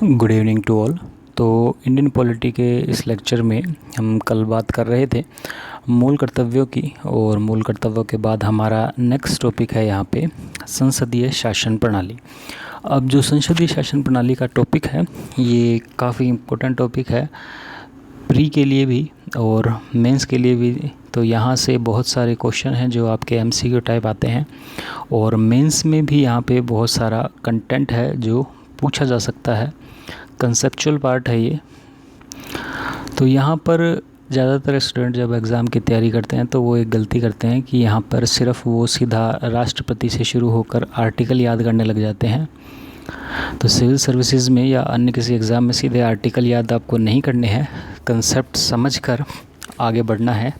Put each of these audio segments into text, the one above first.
Good evening to all. तो Indian polity के इस लेक्चर में हम कल बात कर रहे थे मूल कर्तव्यों की, और मूल कर्तव्यों के बाद हमारा नेक्स्ट टॉपिक है यहाँ पे संसदीय शासन प्रणाली। अब जो संसदीय शासन प्रणाली का टॉपिक है ये काफ़ी इम्पोर्टेंट टॉपिक है प्री के लिए भी और मेंस के लिए भी। तो यहाँ से बहुत सारे क्वेश्चन हैं जो आपके एमसीक्यू टाइप आते हैं, और मेंस में भी यहाँ पे बहुत सारा कंटेंट है जो पूछा जा सकता है। कंसेप्चुअल पार्ट है ये। तो यहाँ पर ज़्यादातर स्टूडेंट जब एग्ज़ाम की तैयारी करते हैं तो वो एक गलती करते हैं कि यहाँ पर सिर्फ वो सीधा राष्ट्रपति से शुरू होकर आर्टिकल याद करने लग जाते हैं। तो सिविल सर्विसेज में या अन्य किसी एग्ज़ाम में सीधे आर्टिकल याद आपको नहीं करने हैं, कंसेप्ट समझकर आगे बढ़ना है।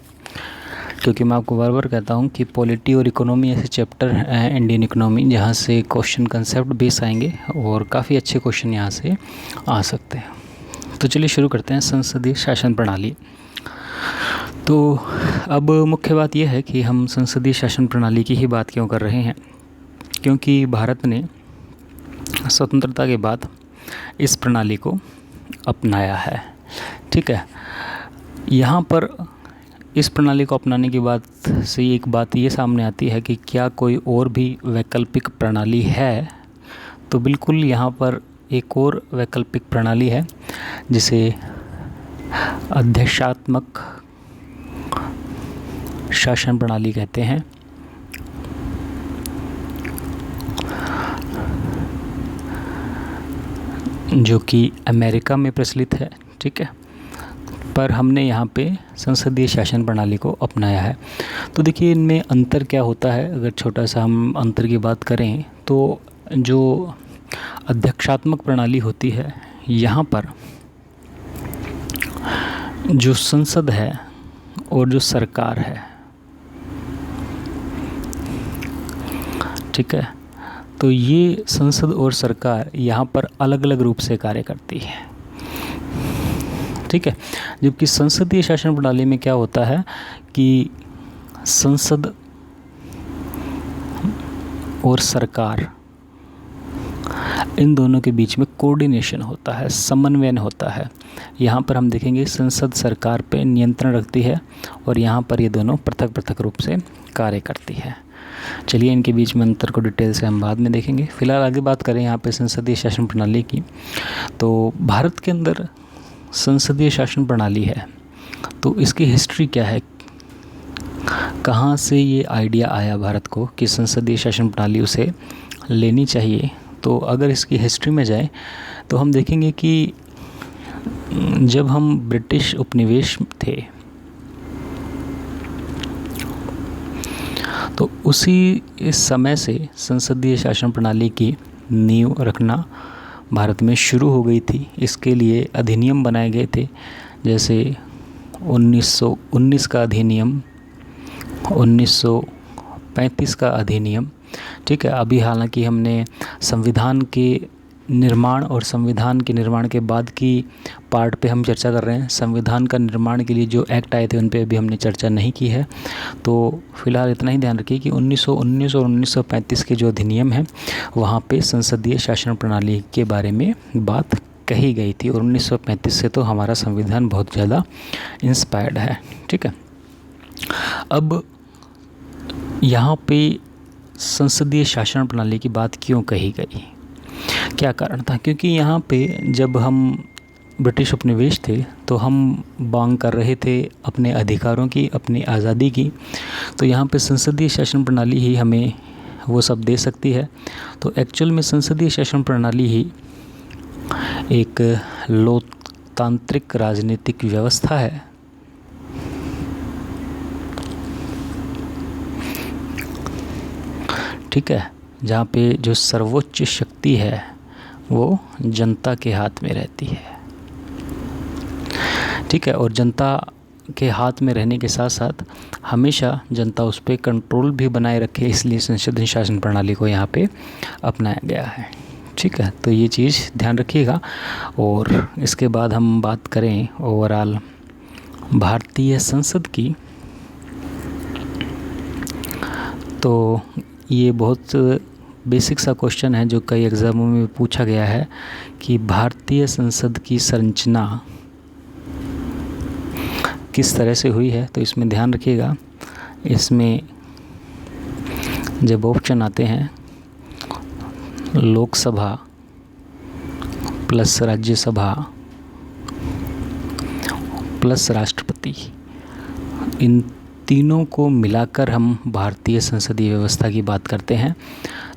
क्योंकि मैं आपको बार बार कहता हूँ कि पॉलिटी और इकोनॉमी ऐसे चैप्टर हैं, इंडियन इकोनॉमी, जहाँ से क्वेश्चन कंसेप्ट बेस आएंगे और काफ़ी अच्छे क्वेश्चन यहाँ से आ सकते हैं। तो चलिए शुरू करते हैं संसदीय शासन प्रणाली। तो अब मुख्य बात यह है कि हम संसदीय शासन प्रणाली की ही बात क्यों कर रहे हैं, क्योंकि भारत ने स्वतंत्रता के बाद इस प्रणाली को अपनाया है। ठीक है, यहाँ पर इस प्रणाली को अपनाने की बात से एक बात ये सामने आती है कि क्या कोई और भी वैकल्पिक प्रणाली है। तो बिल्कुल यहाँ पर एक और वैकल्पिक प्रणाली है जिसे अध्यक्षात्मक शासन प्रणाली कहते हैं। जो कि अमेरिका में प्रचलित है। ठीक है, पर हमने यहाँ पे संसदीय शासन प्रणाली को अपनाया है। तो देखिए इनमें अंतर क्या होता है। अगर छोटा सा हम अंतर की बात करें तो जो अध्यक्षात्मक प्रणाली होती है, यहाँ पर जो संसद है और जो सरकार है, ठीक है, तो ये संसद और सरकार यहाँ पर अलग अलग रूप से कार्य करती है। ठीक है, जबकि संसदीय शासन प्रणाली में क्या होता है कि संसद और सरकार, इन दोनों के बीच में कोऑर्डिनेशन होता है, समन्वय होता है। यहाँ पर हम देखेंगे संसद सरकार पे नियंत्रण रखती है और यहाँ पर ये दोनों पृथक पृथक रूप से कार्य करती है। चलिए इनके बीच में अंतर को डिटेल से हम बाद में देखेंगे। फिलहाल आगे बात करें यहाँ पे संसदीय शासन प्रणाली की। तो भारत के अंदर संसदीय शासन प्रणाली है, तो इसकी हिस्ट्री क्या है, कहाँ से ये आइडिया आया भारत को कि संसदीय शासन प्रणाली उसे लेनी चाहिए। तो अगर इसकी हिस्ट्री में जाए तो हम देखेंगे कि जब हम ब्रिटिश उपनिवेश थे तो उसी इस समय से संसदीय शासन प्रणाली की नींव रखना भारत में शुरू हो गई थी। इसके लिए अधिनियम बनाए गए थे, जैसे 1919 का अधिनियम, 1935 का अधिनियम। ठीक है, अभी हालांकि हमने संविधान के निर्माण और संविधान के निर्माण के बाद की पार्ट पे हम चर्चा कर रहे हैं। संविधान का निर्माण के लिए जो एक्ट आए थे उन पे अभी हमने चर्चा नहीं की है। तो फिलहाल इतना ही ध्यान रखिए कि 1919 और 1935 के जो अधिनियम हैं वहाँ पे संसदीय शासन प्रणाली के बारे में बात कही गई थी, और 1935 से तो हमारा संविधान बहुत ज़्यादा इंस्पायर्ड है। ठीक है, अब यहाँ पे संसदीय शासन प्रणाली की बात क्यों कही गई, क्या कारण था। क्योंकि यहाँ पे जब हम ब्रिटिश उपनिवेश थे तो हम मांग कर रहे थे अपने अधिकारों की, अपनी आज़ादी की। तो यहाँ पे संसदीय शासन प्रणाली ही हमें वो सब दे सकती है। तो एक्चुअल में संसदीय शासन प्रणाली ही एक लोकतांत्रिक राजनीतिक व्यवस्था है ठीक है, जहाँ पे जो सर्वोच्च शक्ति है वो जनता के हाथ में रहती है। ठीक है, और जनता के हाथ में रहने के साथ साथ हमेशा जनता उस पर कंट्रोल भी बनाए रखे, इसलिए संसदीय शासन प्रणाली को यहाँ पे अपनाया गया है। ठीक है, तो ये चीज़ ध्यान रखिएगा। और इसके बाद हम बात करें ओवरऑल भारतीय संसद की, तो ये बहुत बेसिक सा क्वेश्चन है जो कई एग्जामों में पूछा गया है कि भारतीय संसद की संरचना किस तरह से हुई है। तो इसमें ध्यान रखिएगा, इसमें जब ऑप्शन आते हैं लोकसभा प्लस राज्यसभा प्लस राष्ट्रपति, इन तीनों को मिलाकर हम भारतीय संसदीय व्यवस्था की बात करते हैं।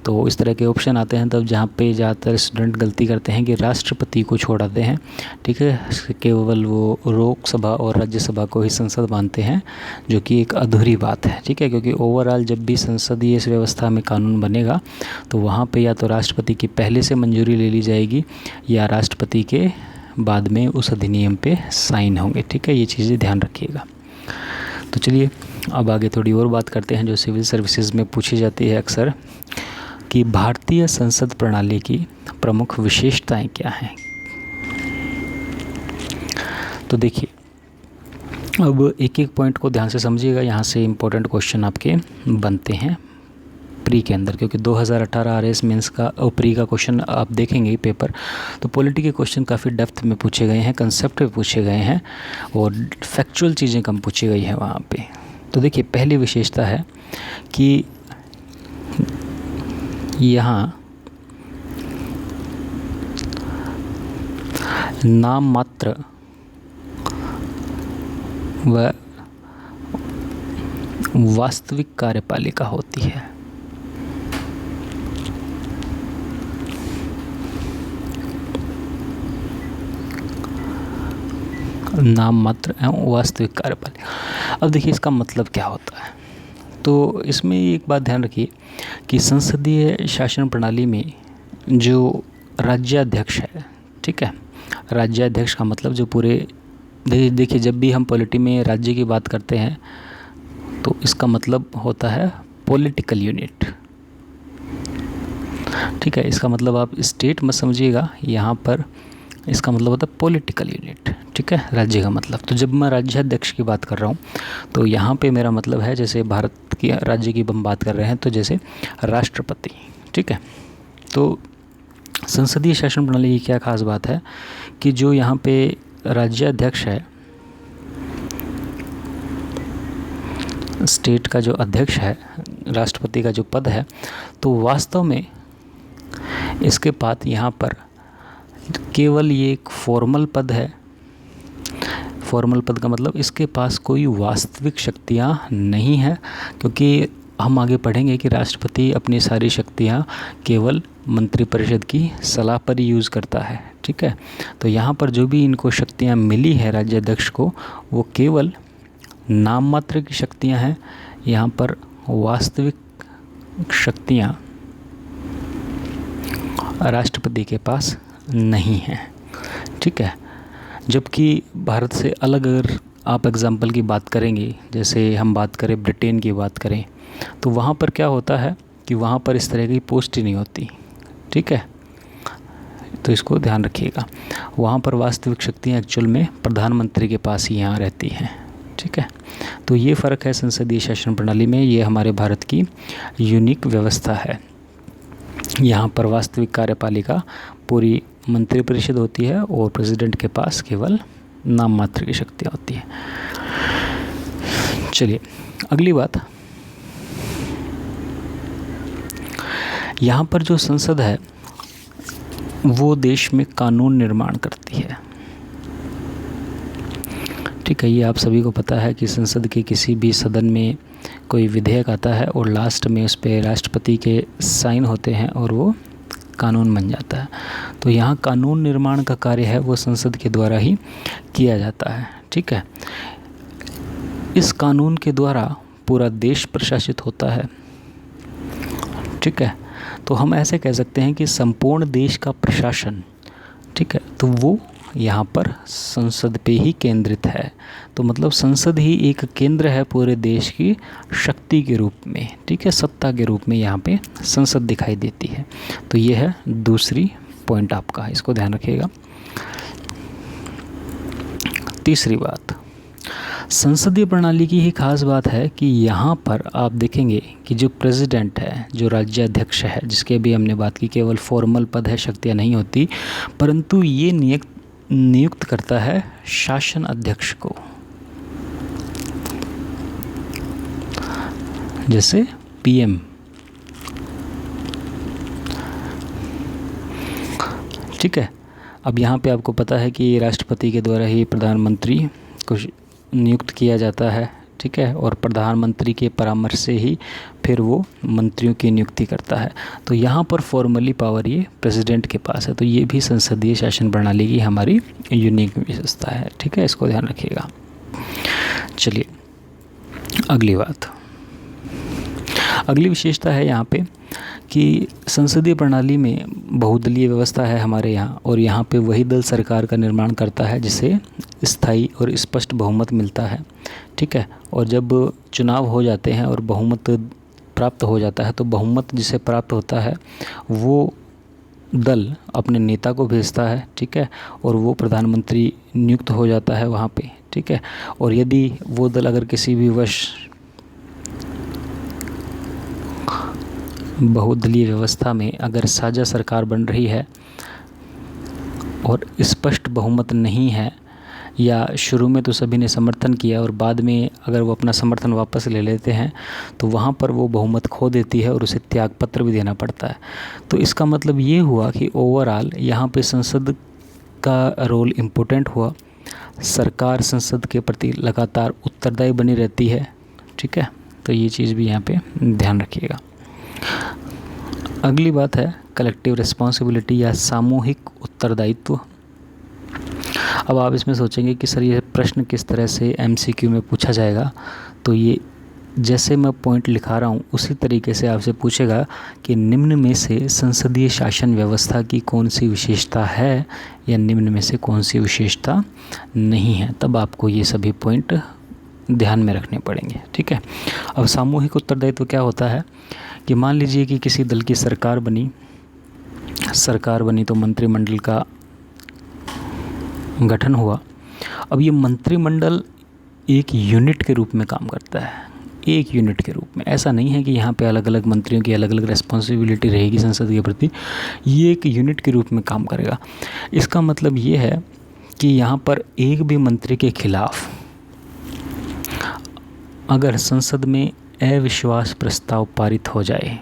तो इस तरह के ऑप्शन आते हैं तब जहाँ पे ज़्यादातर स्टूडेंट गलती करते हैं कि राष्ट्रपति को छोड़ाते हैं, ठीक है, केवल वो लोकसभा और राज्यसभा को ही संसद मानते हैं, जो कि एक अधूरी बात है, ठीक है, क्योंकि ओवरऑल जब भी संसदीय इस व्यवस्था में कानून बनेगा तो वहाँ पे या तो राष्ट्रपति की पहले से मंजूरी ले ली जाएगी या राष्ट्रपति के बाद में उस अधिनियम पे साइन होंगे, ठीक है, ये चीज़ें ध्यान रखिएगा। तो चलिए अब आगे थोड़ी और बात करते हैं जो सिविल सर्विसेज में पूछी जाती है अक्सर, कि भारतीय संसद प्रणाली की प्रमुख विशेषताएं क्या हैं। तो देखिए, अब एक एक पॉइंट को ध्यान से समझिएगा, यहाँ से इम्पोर्टेंट क्वेश्चन आपके बनते हैं प्री के अंदर, क्योंकि 2018 आरएस मेंस का और प्री का क्वेश्चन आप देखेंगे पेपर, तो पॉलिटी के क्वेश्चन काफ़ी डेप्थ में पूछे गए हैं, कंसेप्ट में पूछे गए हैं और फैक्चुअल चीज़ें कम पूछी गई हैं वहाँ पे। तो देखिए, पहली विशेषता है कि यहाँ नाम मात्र व वास्तविक कार्यपालिका होती है। नाम मात्र एवं वास्तविक कार्यपालिका। अब देखिए इसका मतलब क्या होता है। तो इसमें एक बात ध्यान रखिए कि संसदीय शासन प्रणाली में जो राज्याध्यक्ष है, ठीक है, राज्याध्यक्ष का मतलब जो पूरे देखिए जब भी हम पॉलिटी में राज्य की बात करते हैं तो इसका मतलब होता है पॉलिटिकल यूनिट, ठीक है, इसका मतलब आप स्टेट मत समझिएगा, यहाँ पर इसका मतलब होता है पॉलिटिकल यूनिट, ठीक है, राज्य का मतलब। तो जब मैं राज्याध्यक्ष की बात कर रहा हूँ तो यहाँ पे मेरा मतलब है जैसे भारत की राज्य की हम बात कर रहे हैं तो जैसे राष्ट्रपति, ठीक है। तो संसदीय शासन प्रणाली की क्या खास बात है कि जो यहाँ पे राज्याध्यक्ष है, स्टेट का जो अध्यक्ष है, राष्ट्रपति का जो पद है, तो वास्तव में इसके पास यहाँ पर केवल ये एक फॉर्मल पद है। फॉर्मल पद का मतलब इसके पास कोई वास्तविक शक्तियाँ नहीं है, क्योंकि हम आगे पढ़ेंगे कि राष्ट्रपति अपनी सारी शक्तियाँ केवल मंत्रिपरिषद की सलाह पर यूज़ करता है, ठीक है। तो यहाँ पर जो भी इनको शक्तियाँ मिली है राज्याध्यक्ष को, वो केवल नाम मात्र की शक्तियाँ हैं, यहाँ पर वास्तविक शक्तियाँ राष्ट्रपति के पास नहीं है, ठीक है। जबकि भारत से अलग अगर आप एग्जाम्पल की बात करेंगे, जैसे हम बात करें ब्रिटेन की बात करें, तो वहाँ पर क्या होता है कि वहाँ पर इस तरह की पोस्ट ही नहीं होती, ठीक है। तो इसको ध्यान रखिएगा, वहाँ पर वास्तविक शक्तियाँ एक्चुअल में प्रधानमंत्री के पास ही यहाँ रहती हैं, ठीक है। तो ये फ़र्क है संसदीय शासन प्रणाली में, ये हमारे भारत की यूनिक व्यवस्था है। यहाँ पर वास्तविक कार्यपालिका पूरी मंत्रिपरिषद होती है और प्रेसिडेंट के पास केवल नाम मात्र की शक्तियाँ होती है। चलिए अगली बात, यहाँ पर जो संसद है वो देश में कानून निर्माण करती है, ठीक है। ये आप सभी को पता है कि संसद के किसी भी सदन में कोई विधेयक आता है और लास्ट में उस पर राष्ट्रपति के साइन होते हैं और वो कानून बन जाता है। तो यहाँ कानून निर्माण का कार्य है वो संसद के द्वारा ही किया जाता है, ठीक है। इस कानून के द्वारा पूरा देश प्रशासित होता है, ठीक है। तो हम ऐसे कह सकते हैं कि संपूर्ण देश का प्रशासन, ठीक है, तो वो यहाँ पर संसद पे ही केंद्रित है। तो मतलब संसद ही एक केंद्र है पूरे देश की शक्ति के रूप में, ठीक है, सत्ता के रूप में यहाँ पे संसद दिखाई देती है। तो ये है दूसरी पॉइंट आपका, इसको ध्यान रखिएगा। तीसरी बात, संसदीय प्रणाली की ही खास बात है कि यहाँ पर आप देखेंगे कि जो प्रेसिडेंट है, जो राज्याध्यक्ष है, जिसके भी हमने बात की, केवल फॉर्मल पद है, शक्तियाँ नहीं होती, परंतु ये नियुक्त करता है शासन अध्यक्ष को, जैसे पीएम। ठीक है। अब यहाँ पे आपको पता है कि राष्ट्रपति के द्वारा ही प्रधानमंत्री को नियुक्त किया जाता है। ठीक है। और प्रधानमंत्री के परामर्श से ही फिर वो मंत्रियों की नियुक्ति करता है। तो यहाँ पर फॉर्मली पावर ये प्रेसिडेंट के पास है। तो ये भी संसदीय शासन प्रणाली की हमारी यूनिक विशेषता है। ठीक है, इसको ध्यान रखिएगा। चलिए अगली बात, अगली विशेषता है यहाँ पे कि संसदीय प्रणाली में बहुदलीय व्यवस्था है हमारे यहाँ, और यहाँ पे वही दल सरकार का निर्माण करता है जिसे स्थायी और स्पष्ट बहुमत मिलता है। ठीक है। और जब चुनाव हो जाते हैं और बहुमत प्राप्त हो जाता है, तो बहुमत जिसे प्राप्त होता है वो दल अपने नेता को भेजता है। ठीक है। और वो प्रधानमंत्री नियुक्त हो जाता है वहाँ पे। ठीक है। और यदि वो दल अगर किसी भी वर्ष बहुदलीय व्यवस्था में अगर साझा सरकार बन रही है और स्पष्ट बहुमत नहीं है, या शुरू में तो सभी ने समर्थन किया और बाद में अगर वो अपना समर्थन वापस ले लेते हैं, तो वहाँ पर वो बहुमत खो देती है और उसे त्यागपत्र भी देना पड़ता है। तो इसका मतलब ये हुआ कि ओवरऑल यहाँ पे संसद का रोल इम्पोर्टेंट हुआ। सरकार संसद के प्रति लगातार उत्तरदायी बनी रहती है। ठीक है। तो ये चीज़ भी यहाँ पे ध्यान रखिएगा। अगली बात है कलेक्टिव रिस्पॉन्सिबिलिटी या सामूहिक उत्तरदायित्व। अब आप इसमें सोचेंगे कि सर ये प्रश्न किस तरह से एमसीक्यू में पूछा जाएगा। तो ये जैसे मैं पॉइंट लिखा रहा हूँ उसी तरीके से आपसे पूछेगा कि निम्न में से संसदीय शासन व्यवस्था की कौन सी विशेषता है या निम्न में से कौन सी विशेषता नहीं है। तब आपको ये सभी पॉइंट ध्यान में रखने पड़ेंगे। ठीक है। अब सामूहिक उत्तरदायित्व क्या होता है कि मान लीजिए कि किसी दल की सरकार बनी तो मंत्रिमंडल का गठन हुआ। अब ये मंत्रिमंडल एक यूनिट के रूप में काम करता है, एक यूनिट के रूप में। ऐसा नहीं है कि यहाँ पे अलग अलग मंत्रियों की अलग अलग रिस्पॉन्सिबिलिटी रहेगी संसद के प्रति, ये एक यूनिट के रूप में काम करेगा। इसका मतलब ये है कि यहाँ पर एक भी मंत्री के खिलाफ अगर संसद में अविश्वास प्रस्ताव पारित हो जाए,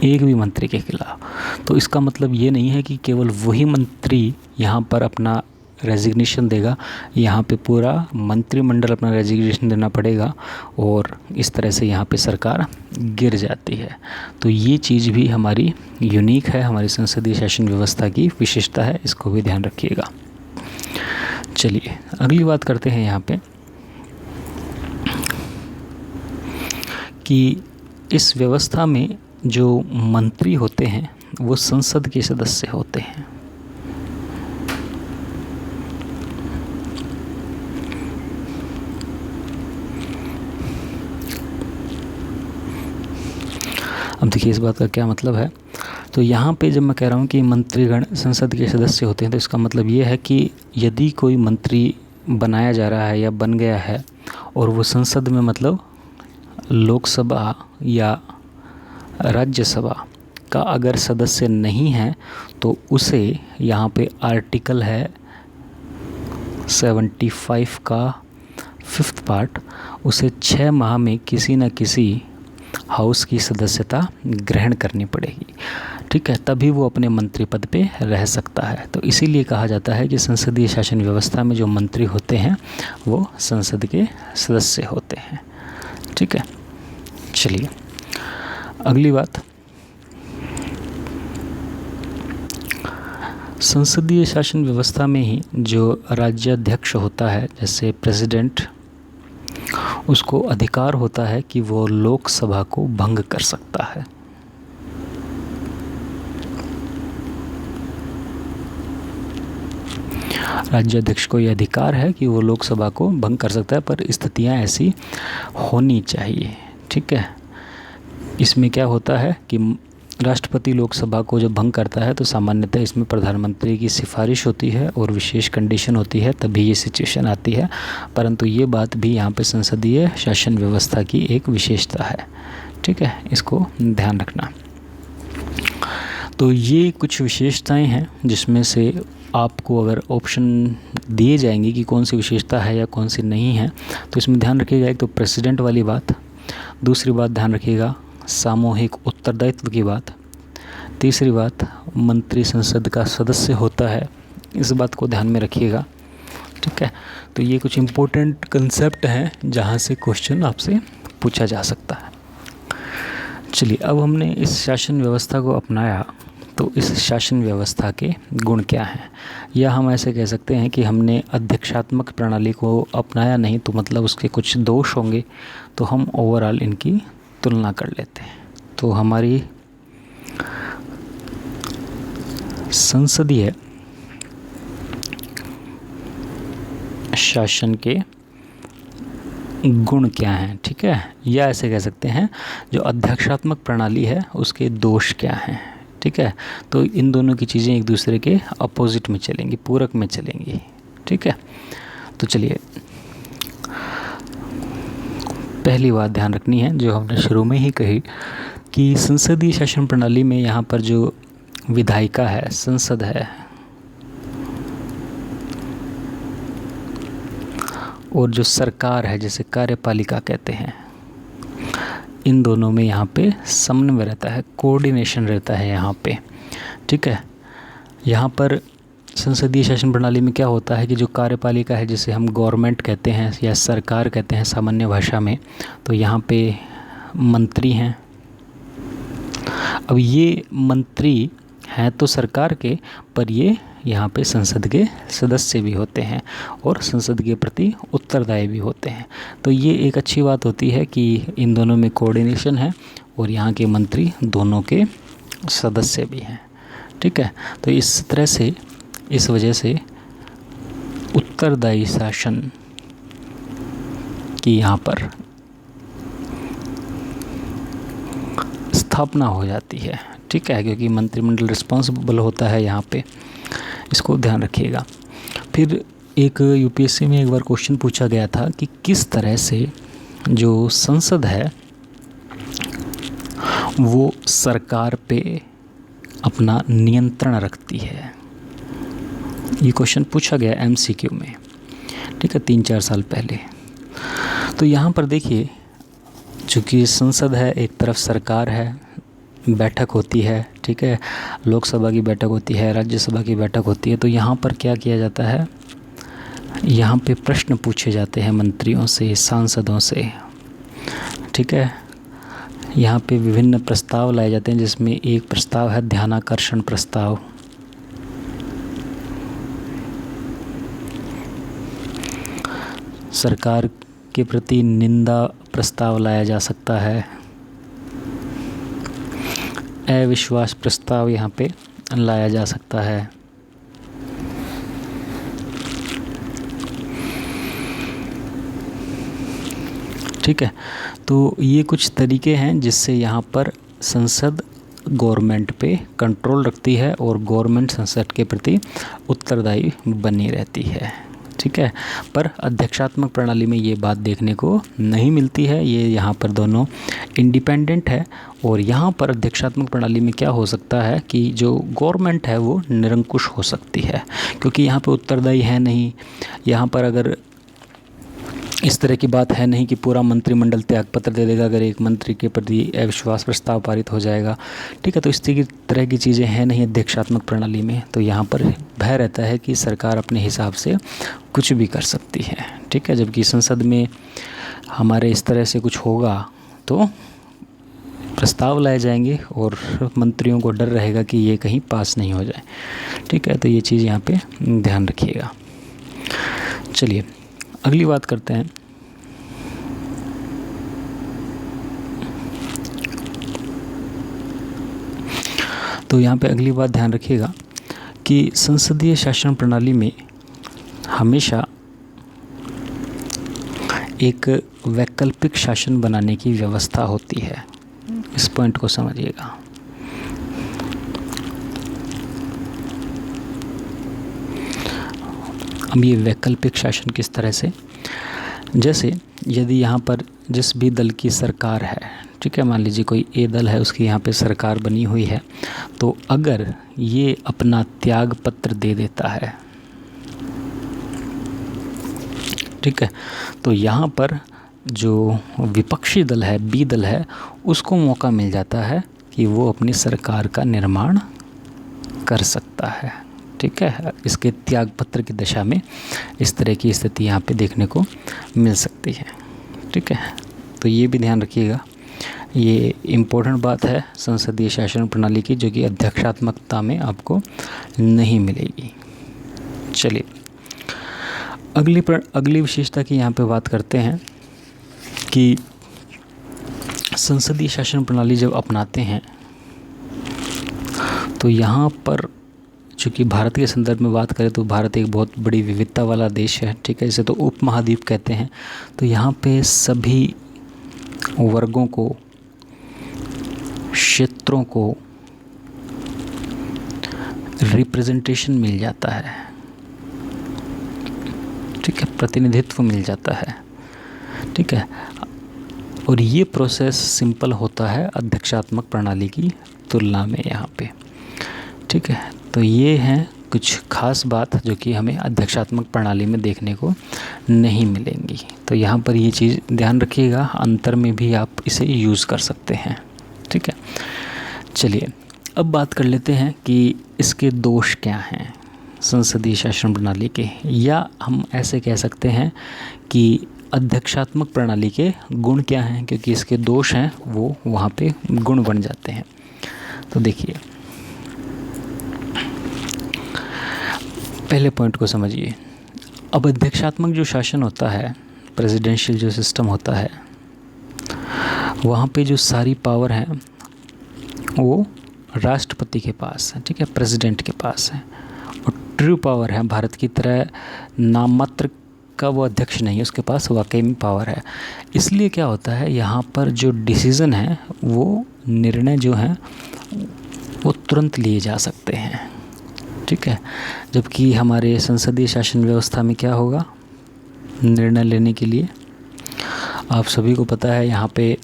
एक भी मंत्री के खिलाफ, तो इसका मतलब ये नहीं है कि केवल वही मंत्री यहाँ पर अपना रेजिग्नेशन देगा। यहाँ पे पूरा मंत्रिमंडल अपना रेजिग्नेशन देना पड़ेगा और इस तरह से यहाँ पे सरकार गिर जाती है। तो ये चीज़ भी हमारी यूनिक है, हमारी संसदीय शासन व्यवस्था की विशेषता है। इसको भी ध्यान रखिएगा। चलिए अगली बात करते हैं यहाँ पे कि इस व्यवस्था में जो मंत्री होते हैं वो संसद के सदस्य होते हैं। अब देखिए इस बात का क्या मतलब है। तो यहाँ पे जब मैं कह रहा हूँ कि मंत्रीगण संसद के सदस्य होते हैं, तो इसका मतलब ये है कि यदि कोई मंत्री बनाया जा रहा है या बन गया है और वो संसद में मतलब लोकसभा या राज्यसभा का अगर सदस्य नहीं है, तो उसे यहाँ पे आर्टिकल है 75 का 5th पार्ट, उसे 6 माह में किसी न किसी हाउस की सदस्यता ग्रहण करनी पड़ेगी। ठीक है। तभी वो अपने मंत्री पद पे रह सकता है। तो इसीलिए कहा जाता है कि संसदीय शासन व्यवस्था में जो मंत्री होते हैं वो संसद के सदस्य होते हैं। ठीक है। चलिए अगली बात, संसदीय शासन व्यवस्था में ही जो राज्याध्यक्ष होता है, जैसे प्रेसिडेंट, उसको अधिकार होता है कि वो लोकसभा को भंग कर सकता है। राज्याध्यक्ष को यह अधिकार है कि वो लोकसभा को भंग कर सकता है, पर स्थितियां ऐसी होनी चाहिए। ठीक है। इसमें क्या होता है कि राष्ट्रपति लोकसभा को जब भंग करता है तो सामान्यतः इसमें प्रधानमंत्री की सिफारिश होती है और विशेष कंडीशन होती है, तभी ये सिचुएशन आती है। परंतु ये बात भी यहाँ पे संसदीय शासन व्यवस्था की एक विशेषता है, ठीक है, इसको ध्यान रखना। तो ये कुछ विशेषताएं हैं जिसमें से आपको अगर ऑप्शन दिए जाएंगे कि कौन सी विशेषता है या कौन सी नहीं है, तो इसमें ध्यान रखिएगा। एक तो प्रेसिडेंट वाली बात, दूसरी बात ध्यान रखिएगा सामूहिक उत्तरदायित्व की बात, तीसरी बात मंत्री संसद का सदस्य होता है, इस बात को ध्यान में रखिएगा, ठीक है। तो ये कुछ इम्पोर्टेंट कंसेप्ट हैं जहाँ से क्वेश्चन आपसे पूछा जा सकता है। चलिए, अब हमने इस शासन व्यवस्था को अपनाया तो इस शासन व्यवस्था के गुण क्या हैं, या हम ऐसे कह सकते हैं कि हमने अध्यक्षात्मक प्रणाली को अपनाया नहीं तो मतलब उसके कुछ दोष होंगे, तो हम ओवरऑल इनकी तुलना कर लेते हैं। तो हमारी संसदीय शासन के गुण क्या हैं, ठीक है, या ऐसे कह सकते हैं जो अध्यक्षात्मक प्रणाली है उसके दोष क्या हैं, ठीक है। तो इन दोनों की चीज़ें एक दूसरे के अपोजिट में चलेंगी, पूरक में चलेंगी, ठीक है। तो चलिए, पहली बात ध्यान रखनी है जो हमने शुरू में ही कही कि संसदीय शासन प्रणाली में यहाँ पर जो विधायिका है, संसद है, और जो सरकार है जिसे कार्यपालिका कहते हैं, इन दोनों में यहाँ पे समन्वय रहता है, कोऑर्डिनेशन रहता है यहाँ पे, ठीक है। यहाँ पर संसदीय शासन प्रणाली में क्या होता है कि जो कार्यपालिका है जिसे हम गवर्नमेंट कहते हैं या सरकार कहते हैं सामान्य भाषा में, तो यहाँ पे मंत्री हैं। अब ये मंत्री हैं तो सरकार के, पर ये यहाँ पे संसद के सदस्य भी होते हैं और संसद के प्रति उत्तरदायी भी होते हैं। तो ये एक अच्छी बात होती है कि इन दोनों में कोऑर्डिनेशन है और यहाँ के मंत्री दोनों के सदस्य भी हैं, ठीक है। तो इस तरह से, इस वजह से उत्तरदायी शासन की यहाँ पर स्थापना हो जाती है, ठीक है, क्योंकि मंत्रिमंडल रिस्पॉन्सिबल होता है यहाँ पे, इसको ध्यान रखिएगा। फिर एक यूपीएससी में एक बार क्वेश्चन पूछा गया था कि किस तरह से जो संसद है वो सरकार पे अपना नियंत्रण रखती है। ये क्वेश्चन पूछा गया एमसीक्यू में, ठीक है, 3-4 साल पहले। तो यहाँ पर देखिए, चूँकि संसद है, एक तरफ सरकार है, बैठक होती है, ठीक है, लोकसभा की बैठक होती है, राज्यसभा की बैठक होती है, तो यहाँ पर क्या किया जाता है, यहाँ पे प्रश्न पूछे जाते हैं मंत्रियों से, सांसदों से, ठीक है। यहाँ पे विभिन्न प्रस्ताव लाए जाते हैं जिसमें एक प्रस्ताव है ध्यानाकर्षण प्रस्ताव, सरकार के प्रति निंदा प्रस्ताव लाया जा सकता है, अविश्वास प्रस्ताव यहाँ पे लाया जा सकता है, ठीक है। तो ये कुछ तरीके हैं जिससे यहाँ पर संसद गवर्नमेंट पे कंट्रोल रखती है और गवर्नमेंट संसद के प्रति उत्तरदायी बनी रहती है, ठीक है। पर अध्यक्षात्मक प्रणाली में ये बात देखने को नहीं मिलती है, ये यहाँ पर दोनों इंडिपेंडेंट है। और यहाँ पर अध्यक्षात्मक प्रणाली में क्या हो सकता है कि जो गवर्नमेंट है वो निरंकुश हो सकती है, क्योंकि यहाँ पे उत्तरदायी है नहीं। यहाँ पर अगर इस तरह की बात है नहीं कि पूरा मंत्रिमंडल त्यागपत्र दे देगा अगर एक मंत्री के प्रति अविश्वास प्रस्ताव पारित हो जाएगा, ठीक है। तो इस तरह की चीज़ें हैं नहीं अध्यक्षात्मक प्रणाली में। तो यहाँ पर भय रहता है कि सरकार अपने हिसाब से कुछ भी कर सकती है, ठीक है। जबकि संसद में हमारे इस तरह से कुछ होगा तो प्रस्ताव लाए जाएंगे और मंत्रियों को डर रहेगा कि ये कहीं पास नहीं हो जाए, ठीक है। तो ये चीज़ यहाँ पे ध्यान रखिएगा। चलिए, अगली बात करते हैं। तो यहाँ पे अगली बात ध्यान रखिएगा कि संसदीय शासन प्रणाली में हमेशा एक वैकल्पिक शासन बनाने की व्यवस्था होती है। इस पॉइंट को समझिएगा, अब ये वैकल्पिक शासन किस तरह से, जैसे यदि यहाँ पर जिस भी दल की सरकार है, ठीक है, मान लीजिए कोई ए दल है, उसकी यहाँ पे सरकार बनी हुई है, तो अगर ये अपना त्याग पत्र दे देता है, ठीक है, तो यहाँ पर जो विपक्षी दल है, बी दल है, उसको मौका मिल जाता है कि वो अपनी सरकार का निर्माण कर सकता है, ठीक है। इसके त्याग पत्र की दशा में इस तरह की स्थिति यहाँ पे देखने को मिल सकती है, ठीक है। तो ये भी ध्यान रखिएगा, ये इम्पोर्टेंट बात है संसदीय शासन प्रणाली की, जो कि अध्यक्षात्मकता में आपको नहीं मिलेगी। चलिए अगली विशेषता की यहाँ पे बात करते हैं कि संसदीय शासन प्रणाली जब अपनाते हैं तो यहाँ पर, चूँकि भारत के संदर्भ में बात करें तो भारत एक बहुत बड़ी विविधता वाला देश है, ठीक है, इसे तो उपमहाद्वीप कहते हैं। तो यहाँ पे सभी वर्गों को, क्षेत्रों को रिप्रेजेंटेशन मिल जाता है, ठीक है, प्रतिनिधित्व मिल जाता है, ठीक है। और ये प्रोसेस सिंपल होता है अध्यक्षात्मक प्रणाली की तुलना में यहाँ पे, ठीक है। तो ये हैं कुछ खास बात जो कि हमें अध्यक्षात्मक प्रणाली में देखने को नहीं मिलेंगी। तो यहाँ पर ये चीज़ ध्यान रखिएगा, अंतर में भी आप इसे यूज़ कर सकते हैं, ठीक है। चलिए अब बात कर लेते हैं कि इसके दोष क्या हैं संसदीय शासन प्रणाली के, या हम ऐसे कह सकते हैं कि अध्यक्षात्मक प्रणाली के गुण क्या हैं, क्योंकि इसके दोष हैं वो वहाँ पे गुण बन जाते हैं। तो देखिए पहले पॉइंट को समझिए। अब अध्यक्षात्मक जो शासन होता है, प्रेसिडेंशियल जो सिस्टम होता है, वहाँ पे जो सारी पावर है वो राष्ट्रपति के पास है, ठीक है, प्रेसिडेंट के पास है। और ट्रू पावर है, भारत की तरह नाम मात्र का वो अध्यक्ष नहीं है, उसके पास वाकई में पावर है। इसलिए क्या होता है, यहाँ पर जो डिसीज़न है, वो निर्णय जो हैं वो तुरंत लिए जा सकते हैं, ठीक है। जबकि हमारे संसदीय शासन व्यवस्था में क्या होगा, निर्णय लेने के लिए आप सभी को पता है यहाँ पे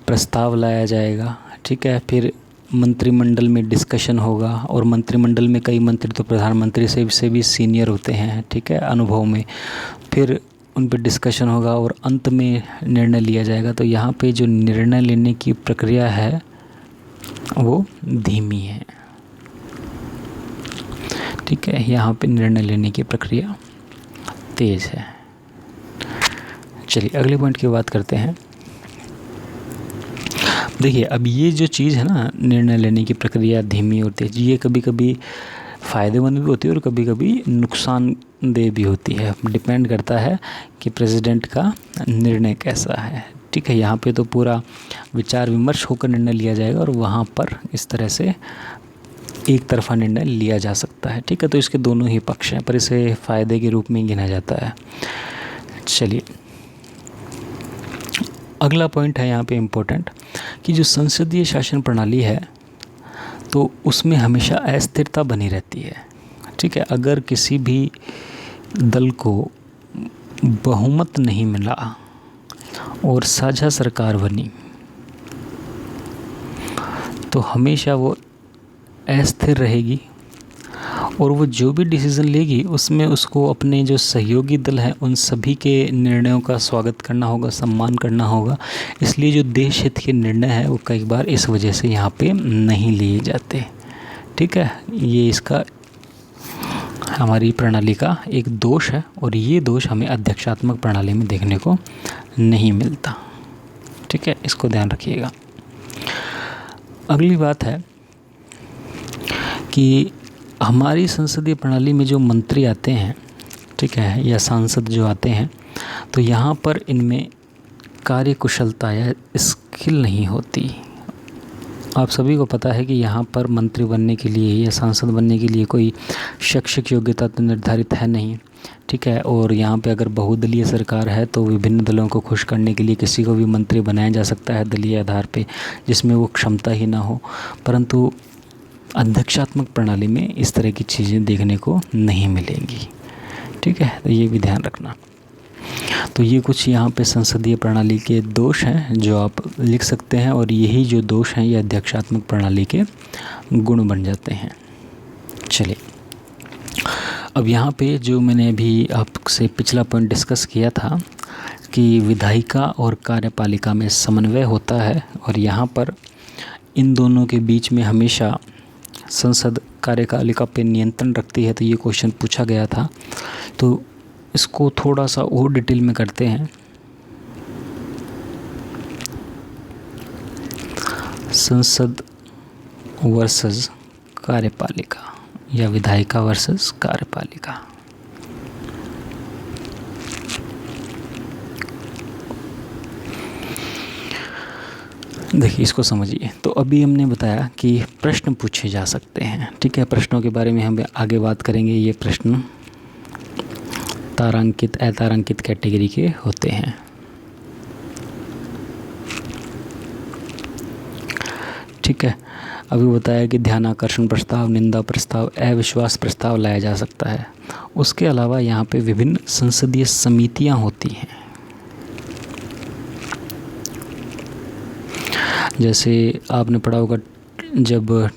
प्रस्ताव लाया जाएगा, ठीक है, फिर मंत्रिमंडल में डिस्कशन होगा, और मंत्रिमंडल में कई मंत्री तो प्रधानमंत्री से भी सीनियर होते हैं, ठीक है, अनुभव में, फिर उन पर डिस्कशन होगा और अंत में निर्णय लिया जाएगा। तो यहाँ पे जो निर्णय लेने की प्रक्रिया है वो धीमी है, ठीक है, यहाँ पे निर्णय लेने की प्रक्रिया तेज़ है। चलिए अगले पॉइंट की बात करते हैं। देखिए अब ये जो चीज़ है ना, निर्णय लेने की प्रक्रिया धीमी और तेज, ये कभी कभी फ़ायदेमंद भी होती है और कभी कभी नुकसानदेह भी होती है, डिपेंड करता है कि प्रेसिडेंट का निर्णय कैसा है, ठीक है। यहाँ पे तो पूरा विचार विमर्श होकर निर्णय लिया जाएगा और वहाँ पर इस तरह से एक तरफा निर्णय लिया जा सकता है, ठीक है। तो इसके दोनों ही पक्ष हैं, पर इसे फ़ायदे के रूप में गिना जाता है। चलिए अगला पॉइंट है यहाँ पे इम्पोर्टेंट, कि जो संसदीय शासन प्रणाली है तो उसमें हमेशा अस्थिरता बनी रहती है, ठीक है। अगर किसी भी दल को बहुमत नहीं मिला और साझा सरकार बनी तो हमेशा वो अस्थिर रहेगी, और वो जो भी डिसीज़न लेगी उसमें उसको अपने जो सहयोगी दल हैं उन सभी के निर्णयों का स्वागत करना होगा, सम्मान करना होगा। इसलिए जो देश हित के निर्णय हैं वो कई बार इस वजह से यहाँ पे नहीं लिए जाते, ठीक है। ये इसका हमारी प्रणाली का एक दोष है, और ये दोष हमें अध्यक्षात्मक प्रणाली में देखने को नहीं मिलता, ठीक है, इसको ध्यान रखिएगा। अगली बात है कि हमारी संसदीय प्रणाली में जो मंत्री आते हैं, ठीक है, या सांसद जो आते हैं, तो यहाँ पर इनमें कार्यकुशलता या स्किल नहीं होती। आप सभी को पता है कि यहाँ पर मंत्री बनने के लिए या सांसद बनने के लिए कोई शैक्षिक योग्यता तो निर्धारित है नहीं, ठीक है। और यहाँ पे अगर बहुदलीय सरकार है तो विभिन्न दलों को खुश करने के लिए किसी को भी मंत्री बनाया जा सकता है दलीय आधार पे, जिसमें वो क्षमता ही ना हो। परंतु अध्यक्षात्मक प्रणाली में इस तरह की चीज़ें देखने को नहीं मिलेंगी, ठीक है, तो ये भी ध्यान रखना। तो ये कुछ यहाँ पे संसदीय प्रणाली के दोष हैं जो आप लिख सकते हैं, और यही जो दोष हैं ये अध्यक्षात्मक प्रणाली के गुण बन जाते हैं। चलिए, अब यहाँ पे जो मैंने अभी आपसे पिछला पॉइंट डिस्कस किया था कि विधायिका और कार्यपालिका में समन्वय होता है, और यहाँ पर इन दोनों के बीच में हमेशा संसद कार्यपालिका पे नियंत्रण रखती है। तो ये क्वेश्चन पूछा गया था, तो इसको थोड़ा सा और डिटेल में करते हैं। संसद वर्सेस कार्यपालिका या विधायिका वर्सेस कार्यपालिका। देखिए, इसको समझिए। तो अभी हमने बताया कि प्रश्न पूछे जा सकते हैं, ठीक है। प्रश्नों के बारे में हम आगे बात करेंगे। ये प्रश्न तारांकित अतारांकित कैटेगरी के होते हैं, ठीक है। अभी बताया कि ध्यानाकर्षण प्रस्ताव, निंदा प्रस्ताव, अविश्वास प्रस्ताव लाया जा सकता है। उसके अलावा यहाँ पे विभिन्न संसदीय समितियाँ होती हैं, जैसे आपने पढ़ा होगा जब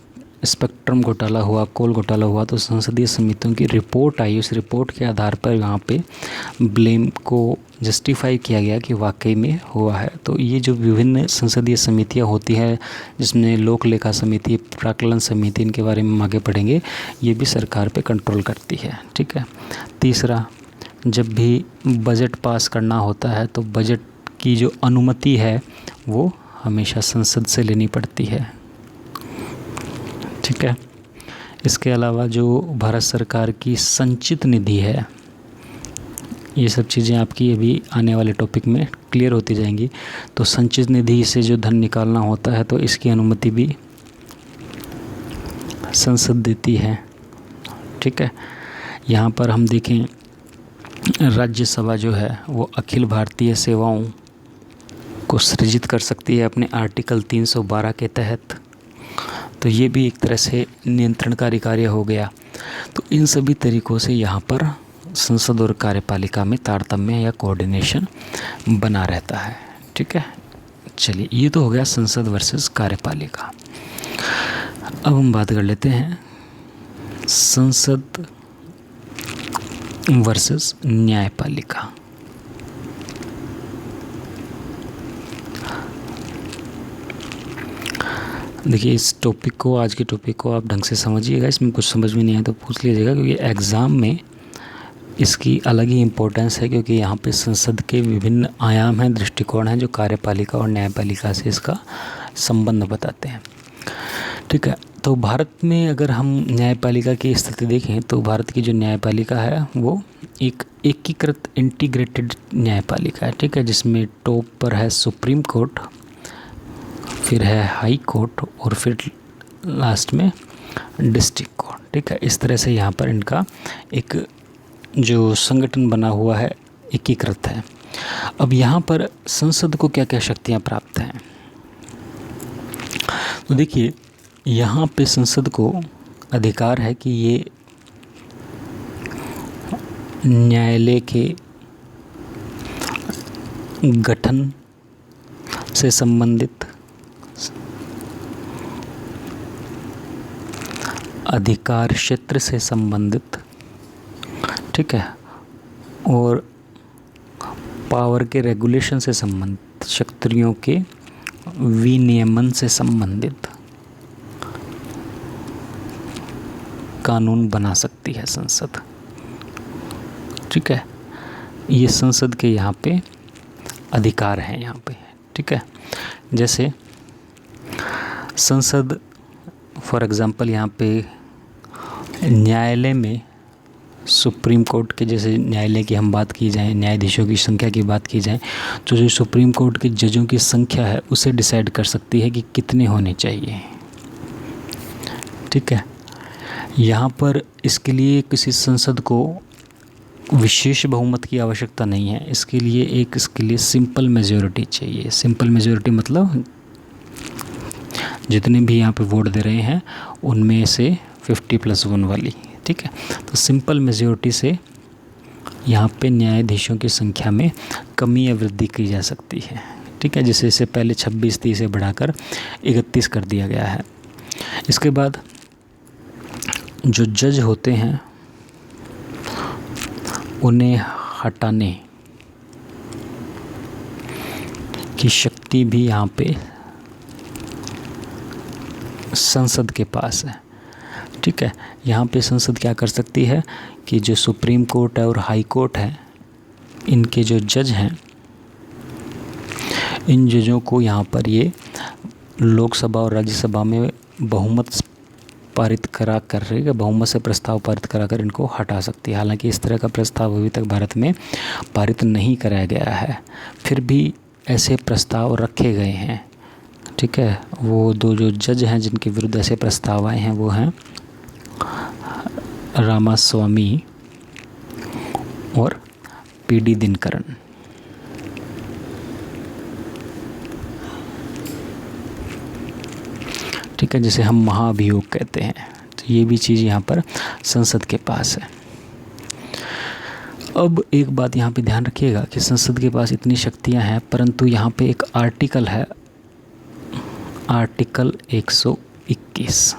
स्पेक्ट्रम घोटाला हुआ, कोल घोटाला हुआ, तो संसदीय समितियों की रिपोर्ट आई। उस रिपोर्ट के आधार पर यहाँ पे ब्लेम को जस्टिफाई किया गया कि वाकई में हुआ है। तो ये जो विभिन्न संसदीय समितियाँ होती हैं, जिसमें लोक लेखा समिति, प्राक्कलन समिति, इनके बारे में हम आगे पढ़ेंगे, ये भी सरकार पे कंट्रोल करती है, ठीक है। तीसरा, जब भी बजट पास करना होता है तो बजट की जो अनुमति है वो हमेशा संसद से लेनी पड़ती है, ठीक है। इसके अलावा जो भारत सरकार की संचित निधि है, ये सब चीज़ें आपकी अभी आने वाले टॉपिक में क्लियर होती जाएंगी। तो संचित निधि से जो धन निकालना होता है तो इसकी अनुमति भी संसद देती है, ठीक है। यहाँ पर हम देखें, राज्यसभा जो है वो अखिल भारतीय सेवाओं को सृजित कर सकती है अपने आर्टिकल 312 के तहत। तो ये भी एक तरह से नियंत्रणकारी कार्य हो गया। तो इन सभी तरीक़ों से यहाँ पर संसद और कार्यपालिका में तारतम्य या कोऑर्डिनेशन बना रहता है, ठीक है। चलिए, ये तो हो गया संसद वर्सेस कार्यपालिका। अब हम बात कर लेते हैं संसद वर्सेस न्यायपालिका। देखिए, इस टॉपिक को, आज के टॉपिक को आप ढंग से समझिएगा। इसमें कुछ समझ में नहीं आए तो पूछ लीजिएगा, क्योंकि एग्ज़ाम में इसकी अलग ही इम्पोर्टेंस है, क्योंकि यहाँ पे संसद के विभिन्न आयाम हैं, दृष्टिकोण हैं, जो कार्यपालिका और न्यायपालिका से इसका संबंध बताते हैं, ठीक है। तो भारत में अगर हम न्यायपालिका की स्थिति देखें तो भारत की जो न्यायपालिका है वो एक एकीकृत इंटीग्रेटेड न्यायपालिका है, ठीक है, जिसमें टॉप पर है सुप्रीम कोर्ट, फिर है हाई कोर्ट, और फिर लास्ट में डिस्ट्रिक्ट कोर्ट, ठीक है। इस तरह से यहाँ पर इनका एक जो संगठन बना हुआ है एकीकृत है। अब यहाँ पर संसद को क्या क्या शक्तियाँ प्राप्त हैं, तो देखिए, यहाँ पे संसद को अधिकार है कि ये न्यायालय के गठन से संबंधित अधिकार क्षेत्र से संबंधित, ठीक है, और पावर के रेगुलेशन से संबंधित, शक्तियों के विनियमन से संबंधित कानून बना सकती है संसद, ठीक है। ये संसद के यहाँ पे अधिकार हैं यहाँ पे, ठीक है। जैसे संसद फॉर एग्ज़ाम्पल यहाँ पे न्यायालय में सुप्रीम कोर्ट के, जैसे न्यायालय की हम बात की जाए, न्यायाधीशों की संख्या की बात की जाए, तो जो सुप्रीम कोर्ट के जजों की संख्या है उसे डिसाइड कर सकती है कि कितने होने चाहिए, ठीक है। यहाँ पर इसके लिए किसी संसद को विशेष बहुमत की आवश्यकता नहीं है। इसके लिए सिंपल मेजॉरिटी चाहिए। सिंपल मेजॉरिटी मतलब जितने भी यहाँ पे वोट दे रहे हैं उनमें से 50+1 वाली, ठीक है। तो सिंपल मेजॉरिटी से यहाँ पे न्यायाधीशों की संख्या में कमी या वृद्धि की जा सकती है। ठीक है, जैसे इससे पहले 26 थी, इसे बढ़ाकर 31 कर दिया गया है। इसके बाद जो जज होते हैं उन्हें हटाने की शक्ति भी यहाँ पे संसद के पास है। ठीक है, यहाँ पे संसद क्या कर सकती है कि जो सुप्रीम कोर्ट है और हाई कोर्ट है, इनके जो जज हैं, इन जजों को यहाँ पर ये लोकसभा और राज्यसभा में बहुमत पारित करा कर बहुमत से प्रस्ताव पारित कराकर इनको हटा सकती है। हालांकि इस तरह का प्रस्ताव अभी तक भारत में पारित नहीं कराया गया है, फिर भी ऐसे प्रस्ताव रखे गए हैं। ठीक है, वो दो जो जज हैं जिनके विरुद्ध ऐसे प्रस्ताव आए हैं वो हैं रामास्वामी और पीडी दिनकरन। ठीक है, जिसे हम महाभियोग कहते हैं। तो ये भी चीज़ यहाँ पर संसद के पास है। अब एक बात यहाँ पे ध्यान रखिएगा कि संसद के पास इतनी शक्तियाँ हैं, परंतु यहाँ पे एक आर्टिकल है, आर्टिकल 121।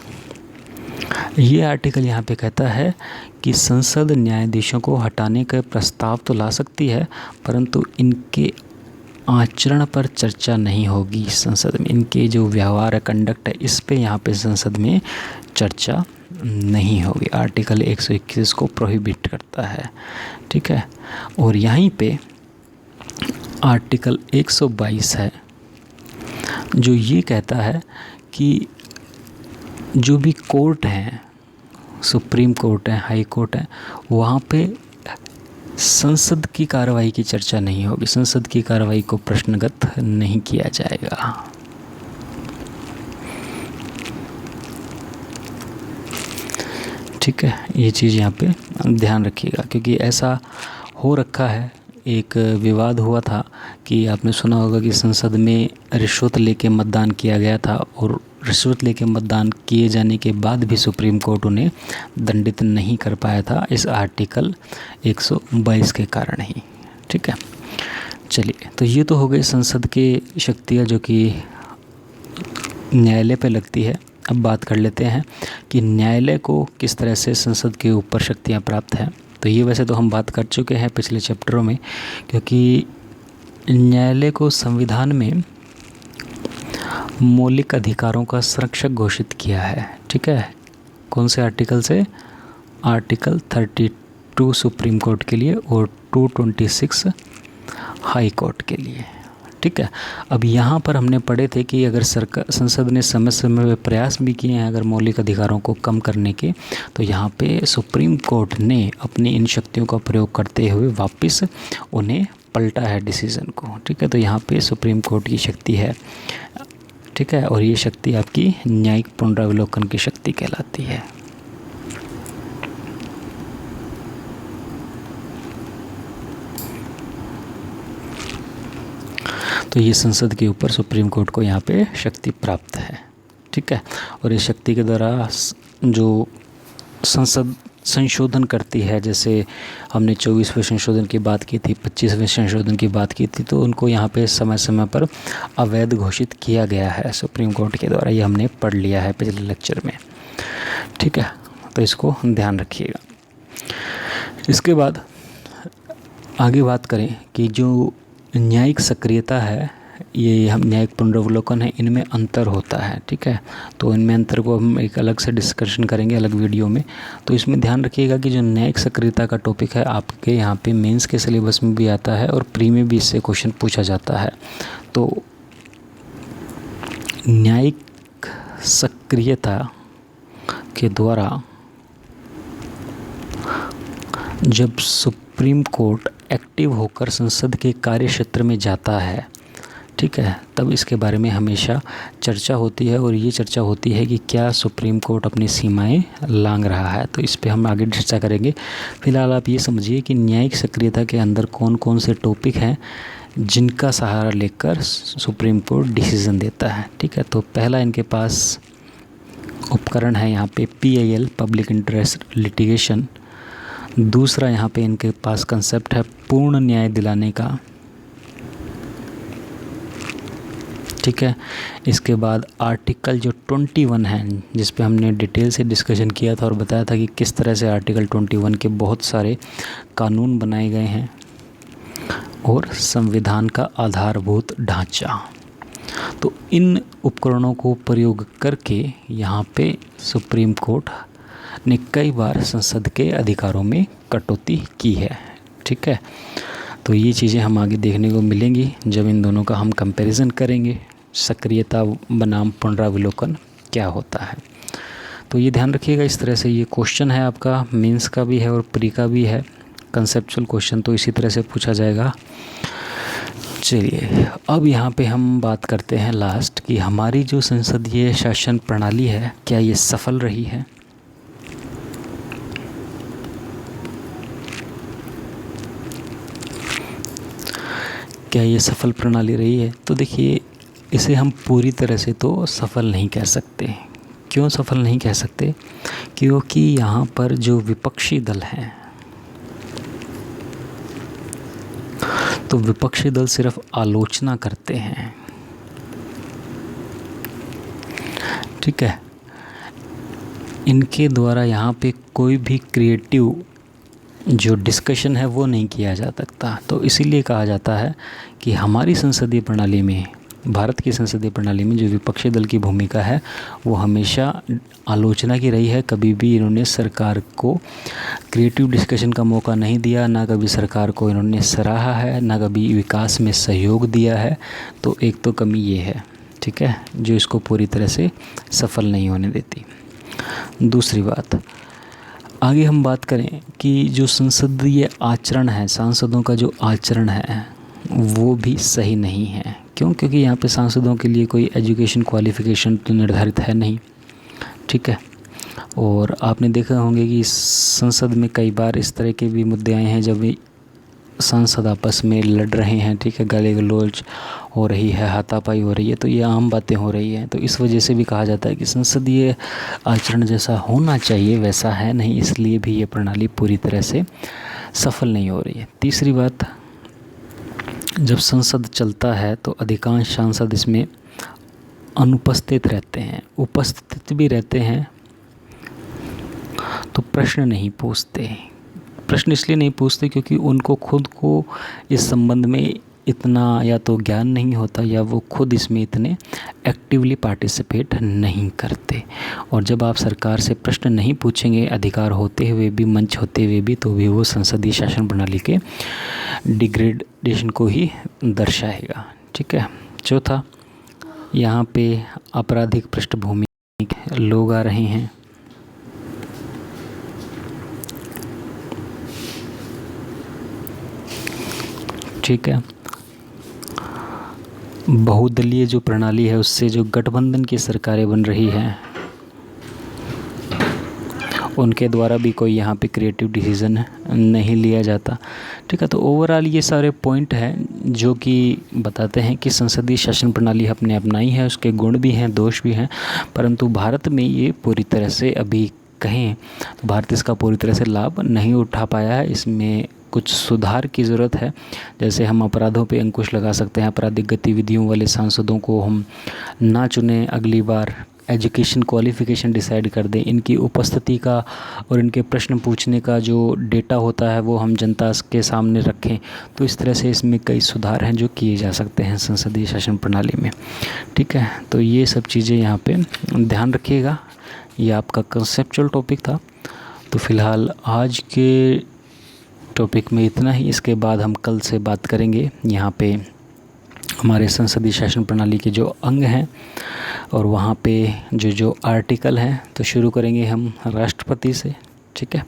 ये आर्टिकल यहाँ पे कहता है कि संसद न्यायाधीशों को हटाने का प्रस्ताव तो ला सकती है, परंतु इनके आचरण पर चर्चा नहीं होगी संसद में। इनके जो व्यवहार है, कंडक्ट है, इस पे यहाँ पे संसद में चर्चा नहीं होगी। आर्टिकल 121 को प्रोहिबिट करता है। ठीक है, और यहीं पे आर्टिकल 122 है जो ये कहता है कि जो भी कोर्ट हैं, सुप्रीम कोर्ट है, हाई कोर्ट है, वहाँ पे संसद की कार्रवाई की चर्चा नहीं होगी। संसद की कार्रवाई को प्रश्नगत नहीं किया जाएगा। ठीक है, ये चीज़ यहाँ पे ध्यान रखिएगा, क्योंकि ऐसा हो रखा है। एक विवाद हुआ था कि आपने सुना होगा कि संसद में रिश्वत लेके मतदान किया गया था, और रिश्वत लेके मतदान किए जाने के बाद भी सुप्रीम कोर्ट उन्हें दंडित नहीं कर पाया था, इस आर्टिकल 122 के कारण ही। ठीक है, चलिए, तो ये तो हो गई संसद की शक्तियाँ जो कि न्यायालय पे लगती है। अब बात कर लेते हैं कि न्यायालय को किस तरह से संसद के ऊपर शक्तियाँ प्राप्त हैं। तो ये वैसे तो हम बात कर चुके हैं पिछले चैप्टरों में, क्योंकि न्यायालय को संविधान में मौलिक अधिकारों का संरक्षक घोषित किया है। ठीक है, कौन से आर्टिकल से? आर्टिकल 32 सुप्रीम कोर्ट के लिए और 226 हाई कोर्ट के लिए। ठीक है, अब यहाँ पर हमने पढ़े थे कि अगर संसद ने समय समय में प्रयास भी किए हैं अगर मौलिक अधिकारों को कम करने के, तो यहाँ पे सुप्रीम कोर्ट ने अपनी इन शक्तियों का प्रयोग करते हुए वापस उन्हें पलटा है डिसीज़न को। ठीक है, तो यहाँ पे सुप्रीम कोर्ट की शक्ति है। ठीक है, और ये शक्ति आपकी न्यायिक पुनरावलोकन की शक्ति कहलाती है। तो ये संसद के ऊपर सुप्रीम कोर्ट को यहाँ पे शक्ति प्राप्त है। ठीक है, और इस शक्ति के द्वारा जो संसद संशोधन करती है, जैसे हमने 24वें संशोधन की बात की थी, 25वें संशोधन की बात की थी, तो उनको यहाँ पे समय समय पर अवैध घोषित किया गया है सुप्रीम कोर्ट के द्वारा। ये हमने पढ़ लिया है पिछले लेक्चर में। ठीक है, तो इसको ध्यान रखिएगा। इसके बाद आगे बात करें कि जो न्यायिक सक्रियता है, ये हम न्यायिक पुनरावलोकन है, इनमें अंतर होता है। ठीक है, तो इनमें अंतर को हम एक अलग से डिस्कशन करेंगे अलग वीडियो में। तो इसमें ध्यान रखिएगा कि जो न्यायिक सक्रियता का टॉपिक है आपके यहाँ पे मेंस के सिलेबस में भी आता है और प्री में भी इससे क्वेश्चन पूछा जाता है। तो न्यायिक सक्रियता के द्वारा जब सुप्रीम कोर्ट एक्टिव होकर संसद के कार्य क्षेत्र में जाता है, ठीक है, तब इसके बारे में हमेशा चर्चा होती है, और ये चर्चा होती है कि क्या सुप्रीम कोर्ट अपनी सीमाएं लांघ रहा है। तो इस पे हम आगे चर्चा करेंगे। फिलहाल आप ये समझिए कि न्यायिक सक्रियता के अंदर कौन कौन से टॉपिक हैं जिनका सहारा लेकर सुप्रीम कोर्ट डिसीज़न देता है। ठीक है, तो पहला इनके पास उपकरण है यहाँ पे PIL, पब्लिक इंटरेस्ट लिटिगेशन। दूसरा यहाँ पे इनके पास कंसेप्ट है पूर्ण न्याय दिलाने का, ठीक है। इसके बाद आर्टिकल जो 21 है, जिस पे हमने डिटेल से डिस्कशन किया था और बताया था कि किस तरह से आर्टिकल 21 के बहुत सारे कानून बनाए गए हैं, और संविधान का आधारभूत ढांचा। तो इन उपकरणों को प्रयोग करके यहाँ पे सुप्रीम कोर्ट ने कई बार संसद के अधिकारों में कटौती की है, ठीक है। तो ये चीज़ें हम आगे देखने को मिलेंगी जब इन दोनों का हम कंपैरिजन करेंगे, सक्रियता बनाम पुनरावलोकन क्या होता है। तो ये ध्यान रखिएगा, इस तरह से ये क्वेश्चन है आपका, मेंस का भी है और प्री का भी है, कंसेप्चुअल क्वेश्चन तो इसी तरह से पूछा जाएगा। चलिए अब यहाँ पे हम बात करते हैं लास्ट कि हमारी जो संसदीय शासन प्रणाली है क्या ये सफल रही है। क्या ये सफल प्रणाली रही है? तो देखिए, इसे हम पूरी तरह से तो सफल नहीं कह सकते। क्यों सफल नहीं कह सकते? क्योंकि यहाँ पर जो विपक्षी दल हैं, तो विपक्षी दल सिर्फ आलोचना करते हैं, ठीक है। इनके द्वारा यहाँ पे कोई भी क्रिएटिव जो डिस्कशन है वो नहीं किया जा सकता। तो इसीलिए कहा जाता है कि हमारी संसदीय प्रणाली में, भारत की संसदीय प्रणाली में जो विपक्षी दल की भूमिका है वो हमेशा आलोचना की रही है। कभी भी इन्होंने सरकार को क्रिएटिव डिस्कशन का मौका नहीं दिया, ना कभी सरकार को इन्होंने सराहा है, ना कभी विकास में सहयोग दिया है। तो एक तो कमी ये है, ठीक है, जो इसको पूरी तरह से सफल नहीं होने देती। दूसरी बात, आगे हम बात करें कि जो संसदीय आचरण है, सांसदों का जो आचरण है वो भी सही नहीं है। क्यों? क्योंकि यहाँ पे सांसदों के लिए कोई एजुकेशन क्वालिफ़िकेशन तो निर्धारित है नहीं, ठीक है। और आपने देखा होंगे कि संसद में कई बार इस तरह के भी मुद्दे आए हैं जब सांसद आपस में लड़ रहे हैं, ठीक है, गाली गलौज हो रही है, हाथापाई हो रही है, तो ये आम बातें हो रही हैं। तो इस वजह से भी कहा जाता है कि संसदीय आचरण जैसा होना चाहिए वैसा है नहीं, इसलिए भी ये प्रणाली पूरी तरह से सफल नहीं हो रही है। तीसरी बात, जब संसद चलता है तो अधिकांश सांसद इसमें अनुपस्थित रहते हैं, उपस्थित भी रहते हैं तो प्रश्न नहीं पूछते। प्रश्न इसलिए नहीं पूछते क्योंकि उनको खुद को इस संबंध में इतना या तो ज्ञान नहीं होता या वो खुद इसमें इतने एक्टिवली पार्टिसिपेट नहीं करते। और जब आप सरकार से प्रश्न नहीं पूछेंगे, अधिकार होते हुए भी, मंच होते हुए भी, तो भी वो संसदीय शासन प्रणाली के डिग्रेडेशन को ही दर्शाएगा, ठीक है। चौथा, यहाँ पे आपराधिक पृष्ठभूमि लोग आ रहे हैं, ठीक है। बहुदलीय जो प्रणाली है उससे जो गठबंधन की सरकारें बन रही हैं उनके द्वारा भी कोई यहाँ पे क्रिएटिव डिसीज़न नहीं लिया जाता, ठीक है। तो ओवरऑल ये सारे पॉइंट हैं जो कि बताते हैं कि संसदीय शासन प्रणाली हमने अपनाई है, उसके गुण भी हैं, दोष भी हैं, परंतु भारत में ये पूरी तरह से, अभी कहें तो भारत इसका पूरी तरह से लाभ नहीं उठा पाया है। इसमें कुछ सुधार की ज़रूरत है। जैसे हम अपराधों पे अंकुश लगा सकते हैं, आपराधिक गतिविधियों वाले सांसदों को हम ना चुनें, अगली बार एजुकेशन क्वालिफ़िकेशन डिसाइड कर दें, इनकी उपस्थिति का और इनके प्रश्न पूछने का जो डेटा होता है वो हम जनता के सामने रखें। तो इस तरह से इसमें कई सुधार हैं जो किए जा सकते हैं संसदीय शासन प्रणाली में, ठीक है। तो ये सब चीज़ें यहाँ पे ध्यान रखिएगा। ये आपका कंसेप्चुअल टॉपिक था। तो फ़िलहाल आज के टॉपिक में इतना ही। इसके बाद हम कल से बात करेंगे यहाँ पे हमारे संसदीय शासन प्रणाली के जो अंग हैं और वहाँ पे जो आर्टिकल हैं। तो शुरू करेंगे हम राष्ट्रपति से, ठीक है।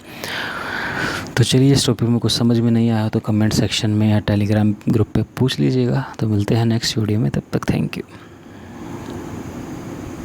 तो चलिए, इस टॉपिक में कुछ समझ में नहीं आया तो कमेंट सेक्शन में या टेलीग्राम ग्रुप पे पूछ लीजिएगा। तो मिलते हैं नेक्स्ट वीडियो में, तब तक थैंक यू।